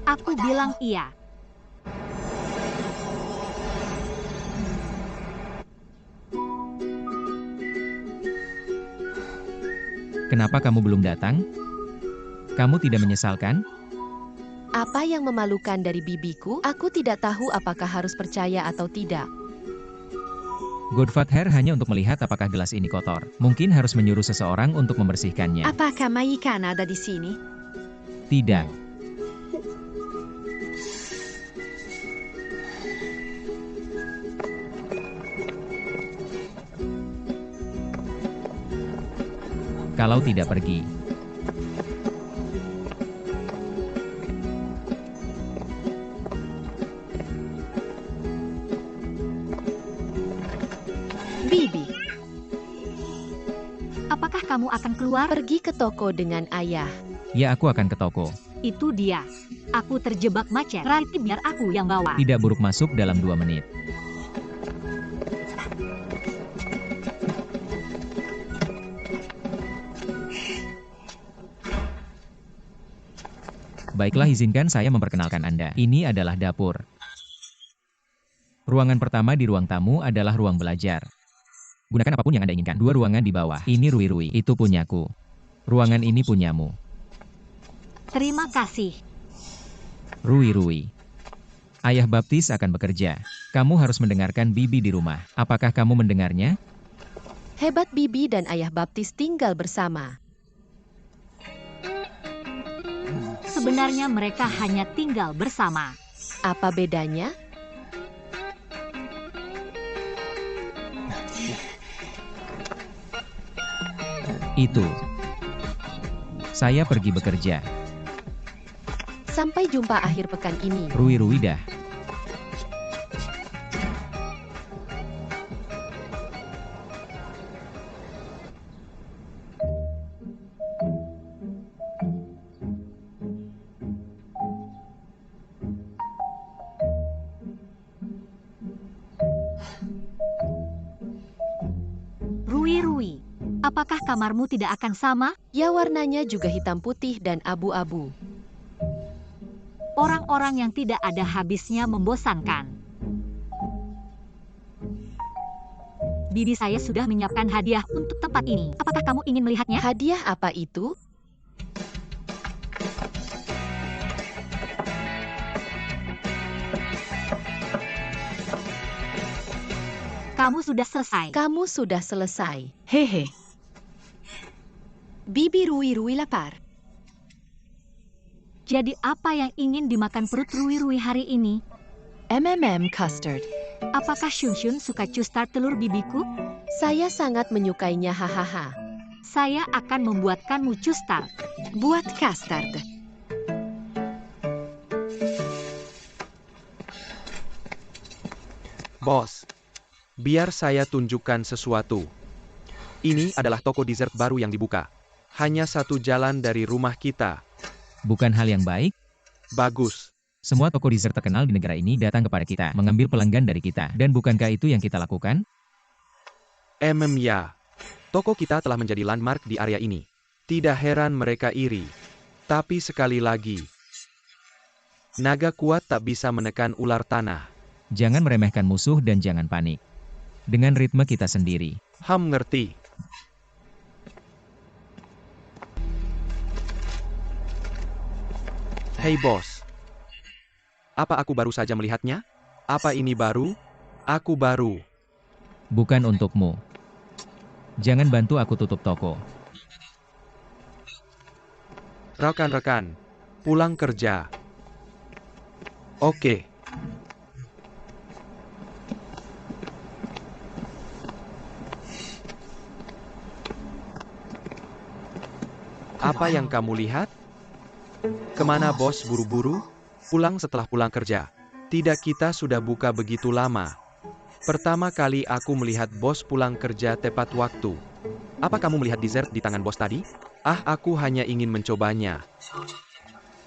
Aku bilang iya. Kenapa kamu belum datang? Kamu tidak menyesalkan? Apa yang memalukan dari bibiku? Aku tidak tahu apakah harus percaya atau tidak. Godfather hanya untuk melihat apakah gelas ini kotor. Mungkin harus menyuruh seseorang untuk membersihkannya. Apakah Maikana ada di sini? Tidak. Kalau tidak pergi. Bibi, Apakah kamu akan keluar? pergi ke toko dengan ayah. Ya, aku akan ke toko. Itu dia. Aku terjebak macet. Rarity biar aku yang bawa. Tidak buruk masuk dalam 2 menit. Baiklah, izinkan saya memperkenalkan Anda. Ini adalah dapur. Ruangan pertama di ruang tamu adalah ruang belajar. Gunakan apapun yang Anda inginkan. 2 ruangan di bawah. Ini Rui-Rui. Itu punyaku. Ruangan ini punyamu. Terima kasih. Rui-Rui. Ayah baptis akan bekerja. Kamu harus mendengarkan Bibi di rumah. Apakah kamu mendengarnya? Hebat Bibi dan ayah baptis tinggal bersama. Sebenarnya mereka hanya tinggal bersama. Apa bedanya? Itu. Saya pergi bekerja. Sampai jumpa akhir pekan ini. Rui-Rui dah. Rui-Rui, apakah kamarmu tidak akan sama? Ya, warnanya juga hitam putih dan abu-abu. Orang-orang yang tidak ada habisnya membosankan. Bibi saya sudah menyiapkan hadiah untuk tempat ini. Apakah kamu ingin melihatnya? Hadiah apa itu? Kamu sudah selesai. Kamu sudah selesai. Hehe. Bibi Rui-Rui lapar. Jadi apa yang ingin dimakan perut Rui-Rui hari ini? Custard. Apakah Shun-Shun suka custard telur bibiku? Saya sangat menyukainya, hahaha. Saya akan membuatkanmu custard. Buat custard. Bos, biar saya tunjukkan sesuatu. Ini adalah toko dessert baru yang dibuka. Hanya 1 jalan dari rumah kita. Bukan hal yang baik? Bagus. Semua toko dessert terkenal di negara ini datang kepada kita, mengambil pelanggan dari kita. Dan bukankah itu yang kita lakukan? Ya. Toko kita telah menjadi landmark di area ini. Tidak heran mereka iri. Tapi sekali lagi, naga kuat tak bisa menekan ular tanah. Jangan meremehkan musuh dan jangan panik. Dengan ritme kita sendiri. Ngerti. Hei bos. Apa aku baru saja melihatnya? Apa ini baru? Aku baru. Bukan untukmu. Jangan bantu aku tutup toko. Rekan-rekan, pulang kerja. Oke. Apa yang kamu lihat? Kemana bos buru-buru? Pulang setelah pulang kerja. Tidak, kita sudah buka begitu lama. Pertama kali aku melihat bos pulang kerja tepat waktu. Apa kamu melihat dessert di tangan bos tadi? Ah, aku hanya ingin mencobanya.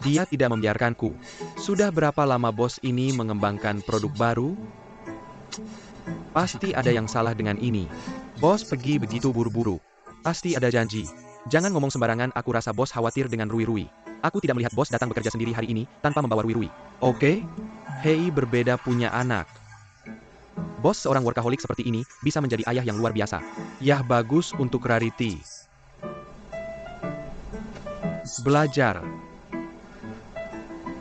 Dia tidak membiarkanku. Sudah berapa lama bos ini mengembangkan produk baru? Pasti ada yang salah dengan ini. Bos pergi begitu buru-buru. Pasti ada janji. Jangan ngomong sembarangan, aku rasa bos khawatir dengan Rui-Rui. Aku tidak melihat bos datang bekerja sendiri hari ini, tanpa membawa Rui-Rui. Oke? Hei berbeda punya anak. Bos seorang workaholic seperti ini, bisa menjadi ayah yang luar biasa. Yah, bagus untuk Rarity. Belajar.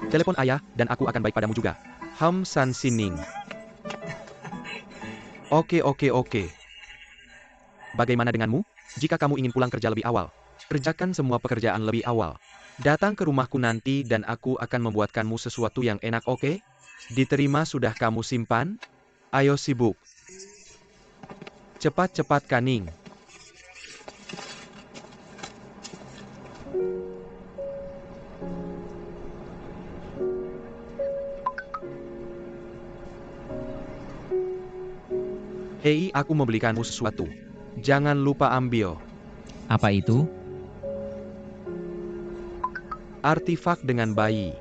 Telepon ayah, dan aku akan baik padamu juga. San Sining. Oke. Bagaimana denganmu? Jika kamu ingin pulang kerja lebih awal, kerjakan semua pekerjaan lebih awal. Datang ke rumahku nanti dan aku akan membuatkanmu sesuatu yang enak, oke? Diterima, sudah kamu simpan? Ayo sibuk. Cepat-cepat Kaning. Hei, aku membelikanmu sesuatu. Jangan lupa ambil. Apa itu? Artifak dengan bayi.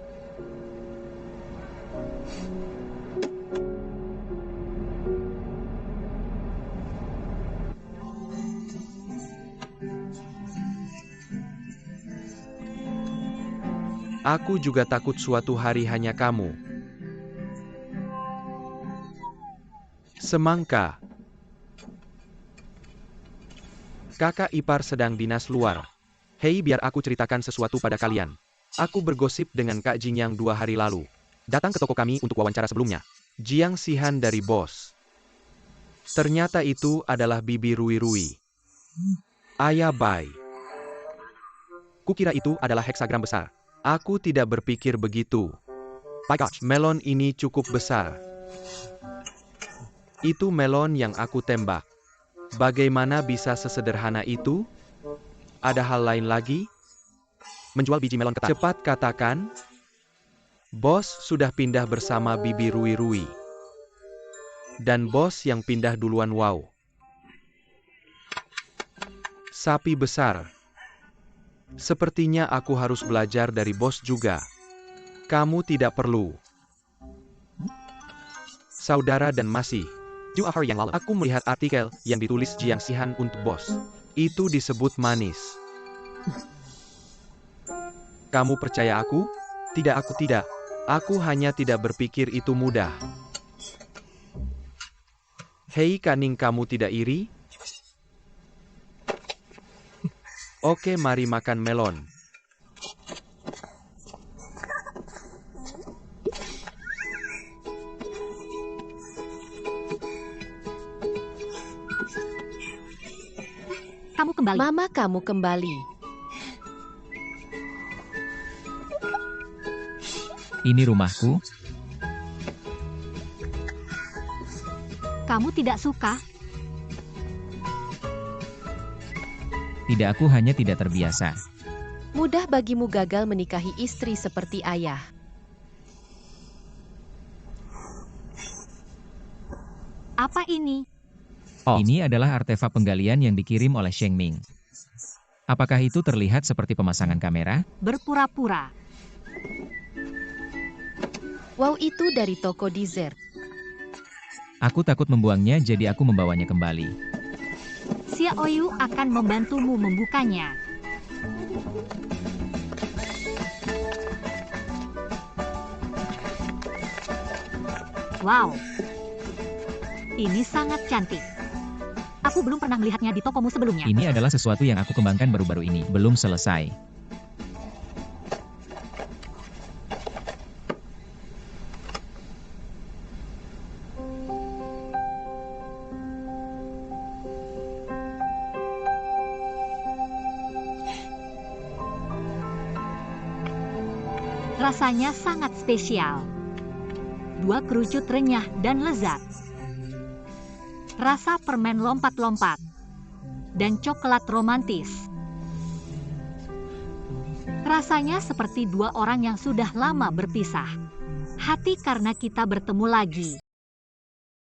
Aku juga takut suatu hari hanya kamu. Semangka. Kakak ipar sedang dinas luar. Hei, biar aku ceritakan sesuatu pada kalian. Aku bergosip dengan Kak Jingyang 2 hari lalu. Datang ke toko kami untuk wawancara sebelumnya. Jiang Sihan dari bos. Ternyata itu adalah bibi Rui-Rui. Ayah Bai. Kukira itu adalah heksagram besar. Aku tidak berpikir begitu. My gosh, melon ini cukup besar. Itu melon yang aku tembak. Bagaimana bisa sesederhana itu? Ada hal lain lagi? Menjual biji melon ketat. Cepat katakan. Bos sudah pindah bersama bibi Rui-Rui. Dan bos yang pindah duluan, wow. Sapi besar. Sepertinya aku harus belajar dari bos juga. Kamu tidak perlu. Saudara dan masih. 2 hari yang lalu, aku melihat artikel yang ditulis Jiang Sihan untuk bos. Itu disebut manis. Kamu percaya aku? Tidak, aku tidak. Aku hanya tidak berpikir itu mudah. Hei Kaning, kamu tidak iri? Oke, mari makan melon. Kamu kembali. Mama, kamu kembali. Ini rumahku. Kamu tidak suka? Tidak, aku hanya tidak terbiasa. Mudah bagimu gagal menikahi istri seperti ayah. Apa ini? Oh, ini adalah artefak penggalian yang dikirim oleh Sheng Ming. Apakah itu terlihat seperti pemasangan kamera? Berpura-pura. Wow, itu dari toko dessert. Aku takut membuangnya, jadi aku membawanya kembali. Xia Oyu akan membantumu membukanya. Wow. Ini sangat cantik. Aku belum pernah melihatnya di tokomu sebelumnya. Ini adalah sesuatu yang aku kembangkan baru-baru ini. Belum selesai. Rasanya sangat spesial. 2 kerucut renyah dan lezat. Rasa permen lompat-lompat. Dan coklat romantis. Rasanya seperti 2 orang yang sudah lama berpisah. Hati karena kita bertemu lagi.